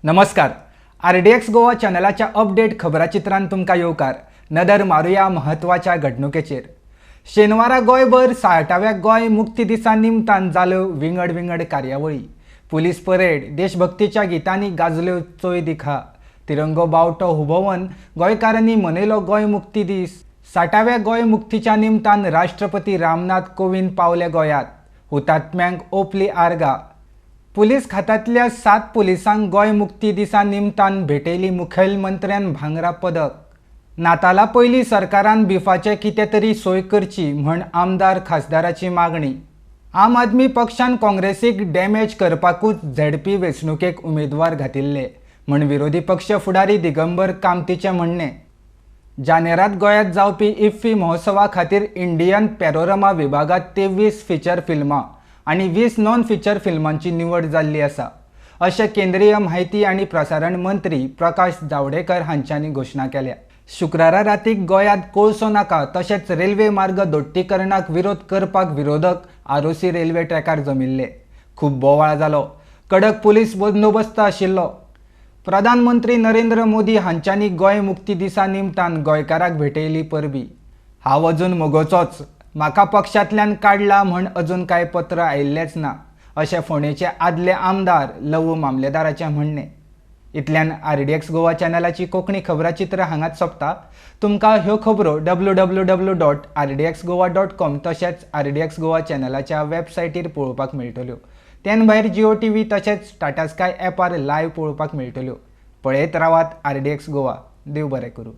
नमस्कार. RDX Goa चॅनलाच्या update खबराचित्रांत तुमकां येवकार. नदर मारुया महत्वाच्या घडणुकेचेर. शेनवारा गोंयभर 60व्या गोंय मुक्ती दिसा निमतान जाल्यो विंगड कार्यावळी. पुलीस परेड, देशभक्तीच्या गितांनी गाजल्यो चोय दिखा. तिरंगो बावटो हुबोवन गोंयकारांनी मनयलो गोंय मुक्ती दीस. 60व्या गोंय मुक्तीच्या निमतान राष्ट्रपती रामनाथ कोविंद पावले गोंयांत. हुतात्म्यांक ओपली आर्गां. पुलीस खात्यांतल्या 7 पुलिसांक गोंय मुक्ती दिसा निमतान भेटयली मुखेलमंत्र्यान भांगरा पदक. नाताला पयलीं सरकारान बिफाचे कितें तरी सोय करची म्हण आमदार खासदाराची मागणी. आम आदमी पक्षान काँग्रेसीक डॅमेज करपाकूच झेडपी वेंचणुकेक उमेदवार घातिल्ले म्हण विरोधी पक्ष फुडारी दिगंबर कामतीचें म्हणणें. जानेरांत गोंयांत जावपी इफ्फी महोत्सवा खातीर इंडियन पॅनोरमा विभागात 23 फीचर फिल्मां आनी 20 नॉन फीचर फिल्मांची निवड जाल्ली आसा अशें केंद्रीय म्हायती आनी प्रसारण मंत्री प्रकाश जावडेकर हांच्यांनी घोशणा केल्या. शुक्रारा रातीक गोंयांत कोळसो नाका तशेंच रेल्वे मार्ग दोट्टीकरणाक विरोध करपाक विरोधक आरोसी रेल्वे ट्रॅकार जमिल्ले. खूब बोवाळ जालो. कडक पुलीस बंदोबस्त आशिल्लो. प्रधानमंत्री नरेंद्र मोदी हांच्यांनी गोंय मुक्ती दिसा निमतान गोंयकारांक भेटयली परबी. हांव अजून मोगोचोच. म्हाका पक्षांतल्यान काडला म्हण अजून कांय पत्र आयिल्लेंच ना अशें फोंडेचे आदले आमदार लवू मामलेदाराचें म्हणणें. इतल्यान RDX गोवा चॅनलाची कोंकणी खबराचित्र हांगाच सोंपता. तुमकां ह्यो खबरो www.rdxgowa.com तशेंच RDX गोवा चॅनलाच्या वेबसायटीर पळोवपाक मेळटल्यो. तेन भायर जिओ TV तशेंच टाटा स्काय ॲपार लायव्ह पळोवपाक मेळटल्यो. पळयत रावात RDX गोवा. देव बरें करूं.